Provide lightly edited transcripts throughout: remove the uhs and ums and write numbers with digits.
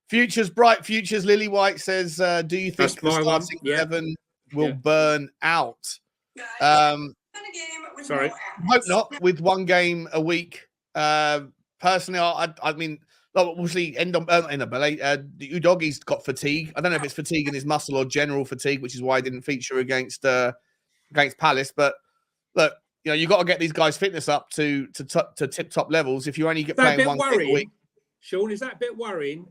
Futures bright. Futures Lily White says, "Do you think the starting 11 will burn out?" Sorry, hope not. With one game a week, personally, I mean, obviously, Udogie's got fatigue. I don't know if it's fatigue in his muscle or general fatigue, which is why he didn't feature against Palace. But look, you got to get these guys' fitness up to tip top levels. If you only get playing one game a week, Sean, is that a bit worrying?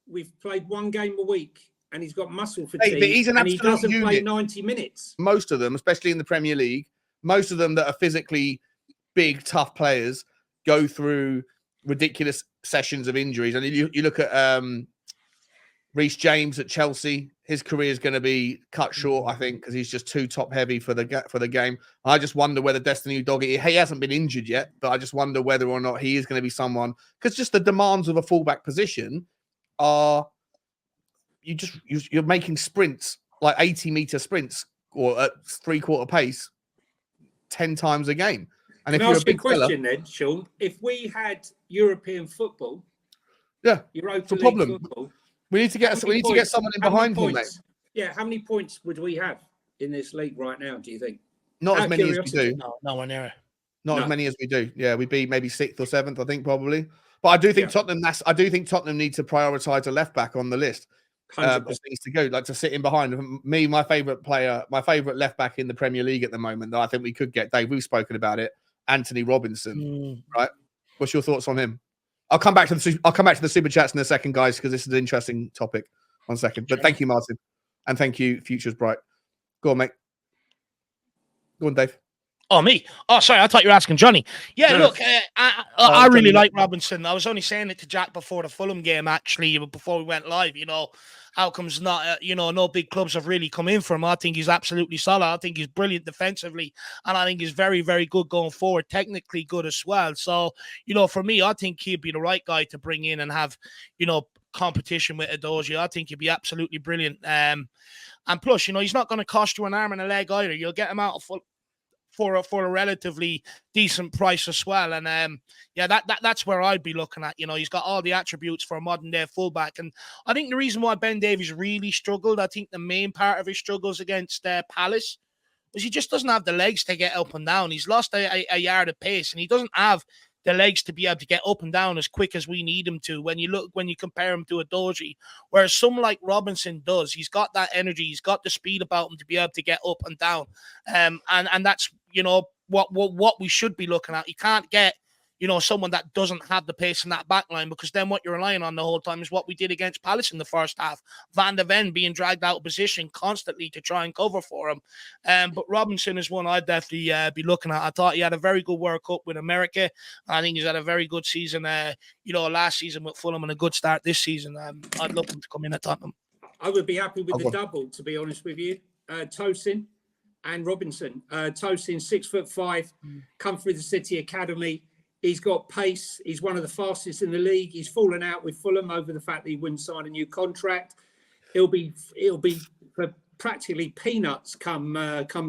We've played one game a week, and he's got muscle fatigue, but he's an absolute he doesn't unit. play 90 minutes. Most of them, especially in the Premier League, most of them that are physically big, tough players go through ridiculous sessions of injuries. And you look at Reece James at Chelsea, his career is going to be cut short, I think, because he's just too top heavy for the game. I just wonder whether Destiny Udogie, he hasn't been injured yet, but I just wonder whether or not he is going to be someone, because just the demands of a fullback position are you're making sprints, like 80-meter sprints or at 3/4 pace 10 times a game. And Can I ask you a question then, Sean? If we had European football, Europa League football, we need to get someone in behind him, mate. Yeah, how many points would we have in this league right now, do you think? Not as many as we do. No, nowhere near it. Not as many as we do. Yeah, we'd be maybe 6th or 7th, I think, probably. But I do think Tottenham need to prioritise a left back on the list. Just needs to go, like, to sit in behind me. My favourite player, my favourite left back in the Premier League at the moment that I think we could get, Dave, we've spoken about it, Anthony Robinson. Right? What's your thoughts on him? I'll come back to the super chats in a second, guys, because this is an interesting topic. 1 second. But thank you, Martin. And thank you, Futures Bright. Go on, mate. Go on, Dave. Oh, me? Oh, sorry. I thought you were asking Johnny. Yeah, look, I really like Robinson. I was only saying it to Jack before the Fulham game, actually, before we went live. How comes not, no big clubs have really come in for him. I think he's absolutely solid. I think he's brilliant defensively. And I think he's very, very good going forward, technically good as well. So, for me, I think he'd be the right guy to bring in and have, competition with Udogie. I think he'd be absolutely brilliant. And plus, he's not going to cost you an arm and a leg either. You'll get him out of for a relatively decent price as well. And that's where I'd be looking at. He's got all the attributes for a modern day fullback. And I think the reason why Ben Davies really struggled, I think the main part of his struggles against Palace was he just doesn't have the legs to get up and down. He's lost a yard of pace, and he doesn't have the legs to be able to get up and down as quick as we need him to when you compare him to Udogie. Whereas someone like Robinson does, he's got that energy, he's got the speed about him to be able to get up and down. And that's what we should be looking at. You can't get someone that doesn't have the pace in that back line, because then what you're relying on the whole time is what we did against Palace in the first half. Van der Ven being dragged out of position constantly to try and cover for him. But Robinson is one I'd definitely be looking at. I thought he had a very good World Cup with America. I think he's had a very good season, last season with Fulham, and a good start this season. I'd love him to come in at Tottenham. I would be happy with the double, to be honest with you. Tosin and Robinson. Tosin, 6'5", come through the City Academy. He's got pace. He's one of the fastest in the league. He's fallen out with Fulham over the fact that he wouldn't sign a new contract. He'll be for practically peanuts come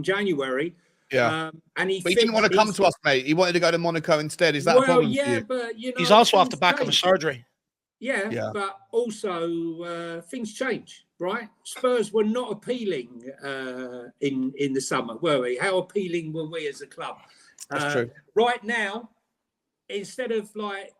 January. Yeah, but he didn't want to come to us, mate. He wanted to go to Monaco instead. Is that a problem? Yeah, but he's also off the back of a surgery. Yeah, but also things change, right? Spurs were not appealing in the summer, were we? How appealing were we as a club? That's true. Right now, instead of like,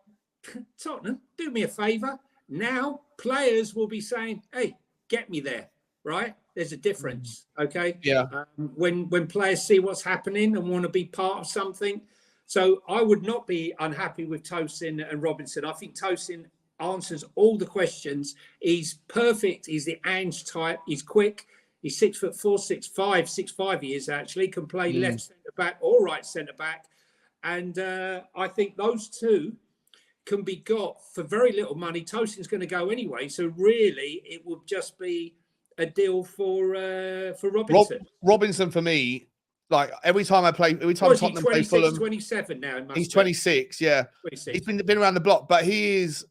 Tottenham, do me a favour. Now players will be saying, hey, get me there, right? There's a difference, okay? Yeah. When players see what's happening and want to be part of something. So I would not be unhappy with Tosin and Robinson. I think Tosin answers all the questions. He's perfect. He's the Ange type. He's quick. He's 6'4", 6'5", 6'5" he is actually. Can play left centre-back or right centre-back. And I think those two can be got for very little money. Tosin's going to go anyway, so really it would just be a deal for Robinson. Robinson for me, like every time Tottenham play Fulham, 27 now. He's 26. Yeah, 26. He's been around the block, but he is.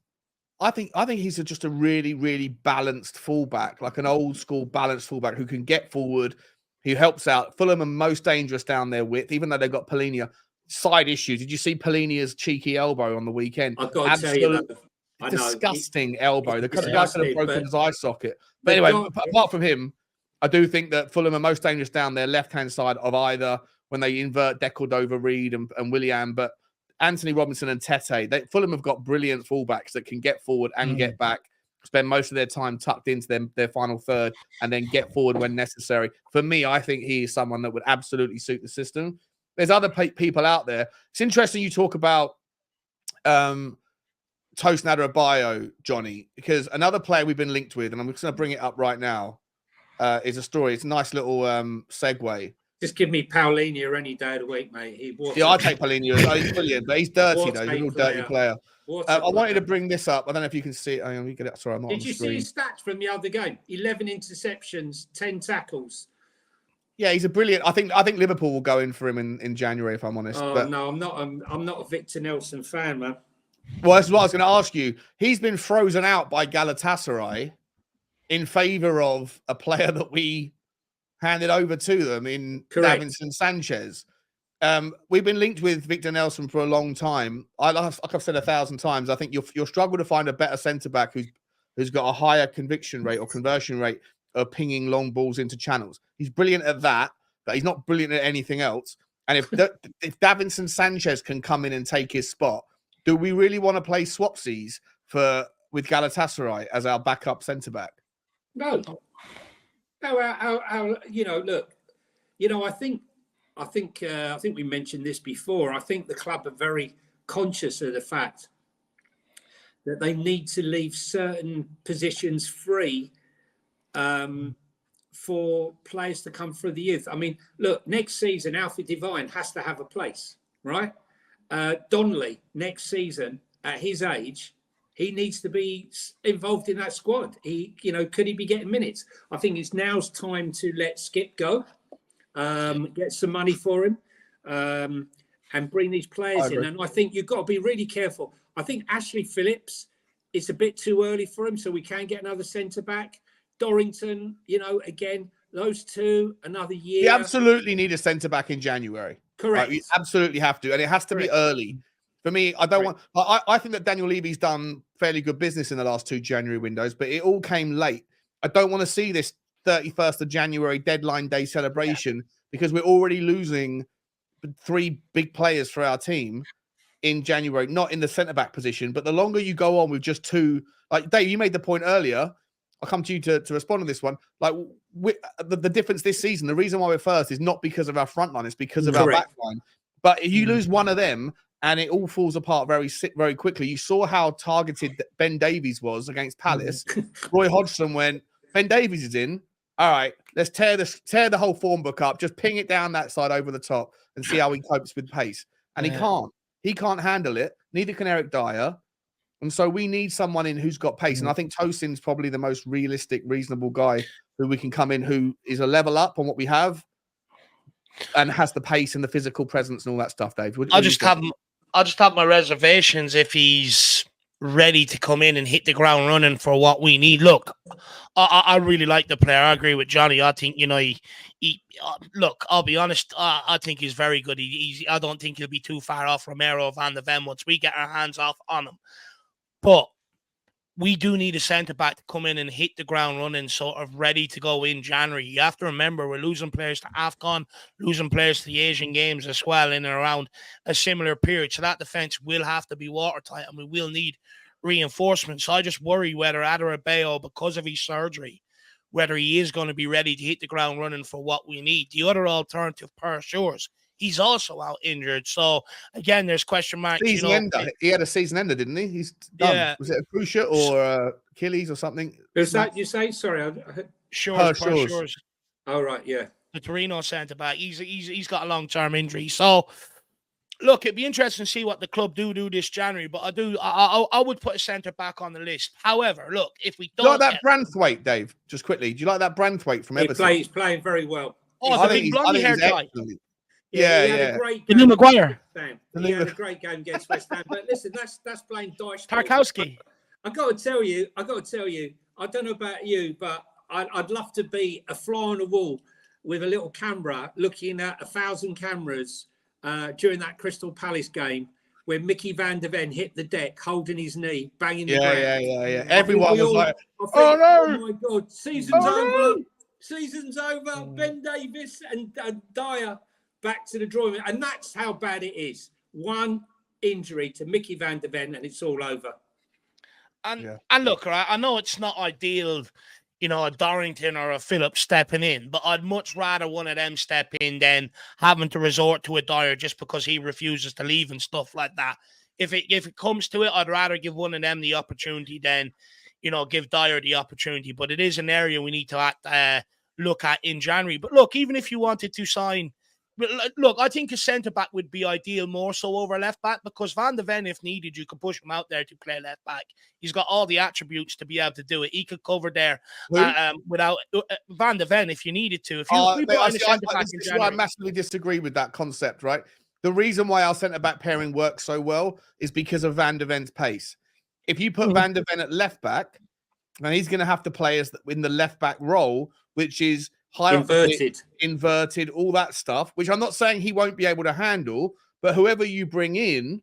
I think he's just a really, really balanced fullback, like an old school balanced fullback who can get forward, who helps out. Fulham are most dangerous down their width, even though they've got Polina. Side issue. Did you see Polinia's cheeky elbow on the weekend? I've got to tell you that. I know. Disgusting elbow. The kind of guy could have broken his eye socket. But but anyway, John, apart from him, I do think that Fulham are most dangerous down their left-hand side of either when they invert Decordova, Reed and Willian, but Anthony Robinson and Tete. Fulham have got brilliant fullbacks that can get forward and get back, spend most of their time tucked into their final third, and then get forward when necessary. For me, I think he is someone that would absolutely suit the system. There's other people out there. It's interesting you talk about Tosin Adarabioyo, Johnny, because another player we've been linked with, and I'm just going to bring it up right now, is a story. It's a nice little segue. Just give me Paulinho any day of the week, mate. I take Paulinho. He's brilliant, but he's dirty, though. He's a real dirty player. I wanted to bring this up. I don't know if you can see it. Let me get it. Sorry, I'm not on the screen. Did you see his stats from the other game? 11 interceptions, 10 tackles. Yeah, he's a brilliant. I think Liverpool will go in for him in January, if I'm honest. Oh, no, I'm not a Victor Nelson fan, man. Well, that's what I was going to ask you. He's been frozen out by Galatasaray in favour of a player that we handed over to them in Davinson Sanchez. We've been linked with Victor Nelson for a long time. Like I've said 1,000 times, I think you'll struggle to find a better centre-back who's got a higher conviction rate or conversion rate of pinging long balls into channels. He's brilliant at that, but he's not brilliant at anything else. And if Davinson Sanchez can come in and take his spot, do we really want to play swapsies with Galatasaray as our backup centre-back? No. Look, I think we mentioned this before. I think the club are very conscious of the fact that they need to leave certain positions free for players to come through the youth. I mean, look, next season, Alfie Devine has to have a place, right? Donnelly, next season, at his age, he needs to be involved in that squad. Could he be getting minutes? I think it's now's time to let Skip go, get some money for him, and bring these players in. And I think you've got to be really careful. I think Ashley Phillips, it's a bit too early for him, so we can get another centre-back. Dorrington, again, those two, another year. We absolutely need a centre-back in January. Correct. Right? We absolutely have to. And it has to be early. For me, I don't want... I think that Daniel Levy's done fairly good business in the last 2 January windows, but it all came late. I don't want to see this 31st of January deadline day celebration because we're already losing 3 big players for our team in January, not in the centre-back position. But the longer you go on with just 2... Like, Dave, you made the point earlier. I'll come to you to respond to this one. Like, the difference this season, the reason why we're first is not because of our front line, it's because of our back line. But if you lose one of them and it all falls apart very quickly. You saw how targeted Ben Davies was against Palace. Roy Hodgson went, Ben Davies is in. All right, let's tear the whole form book up. Just ping it down that side over the top and see how he copes with pace. And he can't. He can't handle it. Neither can Eric Dyer. And so we need someone in who's got pace. And I think Tosin's probably the most realistic, reasonable guy who we can come in, who is a level up on what we have and has the pace and the physical presence and all that stuff, Dave. I'll just have my reservations if he's ready to come in and hit the ground running for what we need. Look, I really like the player. I agree with Johnny. I think, look, I'll be honest. I think he's very good. I don't think he'll be too far off Romero Van de Ven once we get our hands off on him. But we do need a centre-back to come in and hit the ground running, sort of ready to go in January. You have to remember we're losing players to AFCON, losing players to the Asian Games as well in and around a similar period. So that defence will have to be watertight and we will need reinforcements. So I just worry whether Adarabioyo, because of his surgery, whether he is going to be ready to hit the ground running for what we need. The other alternative, Per Shores, he's also out injured. So, again, there's question marks. Season ender. He had a season ender, didn't he? He's done. Yeah. Was it a cruciate or Achilles or something? Is that you say? Sorry. I heard... Shores. Oh, right, yeah. The Torino centre-back. He's got a long-term injury. So, look, it'd be interesting to see what the club do this January. But I would put a centre-back on the list. However, look, if we don't... Do you like that Branthwaite, Dave? Just quickly. Do you like that Branthwaite from Everton? He's playing very well. Oh, the big blonde-haired guy. Yeah. He had a great game. Maguire. He had a great game against West Ham. But listen, that's playing dice. Tarkowski. I got to tell you. I don't know about you, but I'd love to be a fly on the wall with a little camera, looking at 1,000 cameras during that Crystal Palace game, when Mickey van der Ven hit the deck, holding his knee, banging the Yeah, ground. yeah. Everyone was like, I "Oh think, no! oh my God, season's Oh, over! no!" Season's over!" Ben Davis and Dyer back to the drawing room, and that's how bad it is. One injury to Mickey van der Ven, and it's all over. And look, right, I know it's not ideal, you know, a Dorrington or a Phillips stepping in, but I'd much rather one of them step in than having to resort to a Dyer just because he refuses to leave and stuff like that. If it comes to it, I'd rather give one of them the opportunity than, you know, give Dyer the opportunity. But it is an area we need to look at in January. But look, even if you wanted to sign, look, I think a centre back would be ideal more so over left back, because Van der Ven, if needed, you could push him out there to play left back. He's got all the attributes to be able to do it. He could cover there without Van der Ven if you needed to. If we brought in a centre back in January, I massively disagree with that concept. Right, the reason why our centre back pairing works so well is because of Van der Ven's pace. If you put Van der Ven at left back, then he's going to have to play as in the left back role, which is high inverted, all that stuff, which I'm not saying he won't be able to handle, but whoever you bring in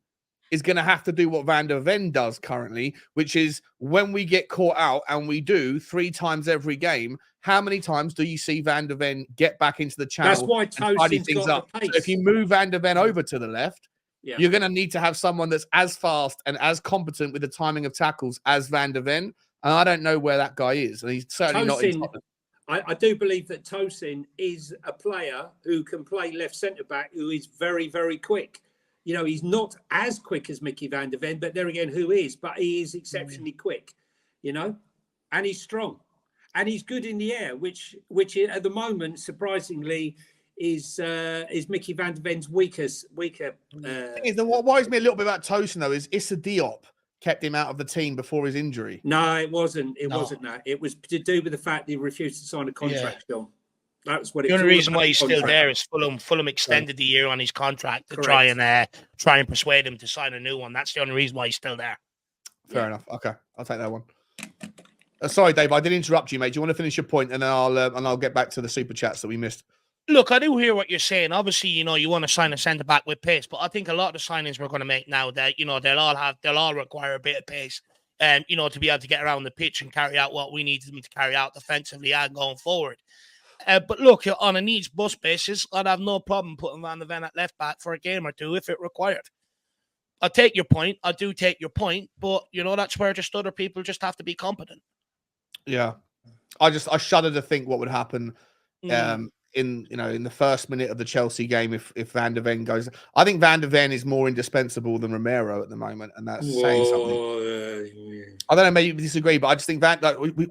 is going to have to do what Van der Ven does currently, which is when we get caught out, and we do 3 times every game, how many times do you see Van der Ven get back into the channel? That's why Tosin's got the pace. So if you move Van der Ven over to the left, you're going to need to have someone that's as fast and as competent with the timing of tackles as Van der Ven, and I don't know where that guy is, and he's certainly not in Tottenham. I do believe that Tosin is a player who can play left centre back, who is very, very quick. You know, he's not as quick as Mickey van der Ven, but there again, who is? But he is exceptionally quick, you know, and he's strong, and he's good in the air, which at the moment, surprisingly, is Mickey van der Ven's weaker. What worries me a little bit about Tosin though is Issa Diop kept him out of the team before his injury. No, it wasn't. It wasn't that. It was to do with the fact that he refused to sign a contract. John. That's what. The only reason why he's still there is Fulham extended the year on his contract to try and persuade him to sign a new one. That's the only reason why he's still there. Fair enough. Okay, I'll take that one. Sorry, Dave, I did interrupt you, mate. Do you want to finish your point, and then I'll get back to the super chats that we missed. Look, I do hear what you're saying. Obviously, you know, you want to sign a centre back with pace, but I think a lot of the signings we're going to make now, that, you know, they'll all require a bit of pace, and you know, to be able to get around the pitch and carry out what we need them to carry out defensively and going forward. But look, on a needs bus basis, I'd have no problem putting Van der Ven at left back for a game or two if it required. I take your point. I do take your point, but you know, that's where just other people just have to be competent. Yeah, I shudder to think what would happen. In the first minute of the Chelsea game, if Van der Ven goes, I think Van der Ven is more indispensable than Romero at the moment, and that's saying something. I don't know, maybe you disagree, but I just think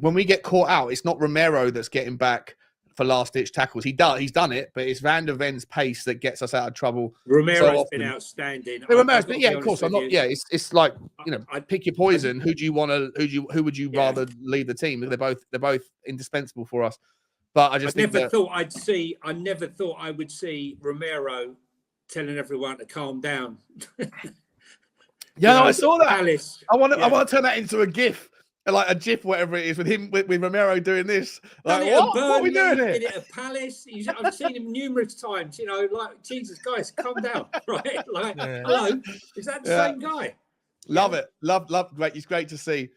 when we get caught out, it's not Romero that's getting back for last-ditch tackles. He's done it, but it's Van der Ven's pace that gets us out of trouble. Romero's been outstanding. Romero's been, of course. I'm not. Yeah, it's like, you know, pick your poison. Who would you rather leave the team? They're both indispensable for us. But I never thought I would see Romero telling everyone to calm down. I saw that. Palace. I want to turn that into a GIF, like a GIF, whatever it is, with him with Romero doing this. Like, what are we doing here? Did it at Palace. I've seen him numerous times. You know, like, Jesus, guys, calm down, right? Like, hello, is that the same guy? Love it. Love. Great. It's great to see.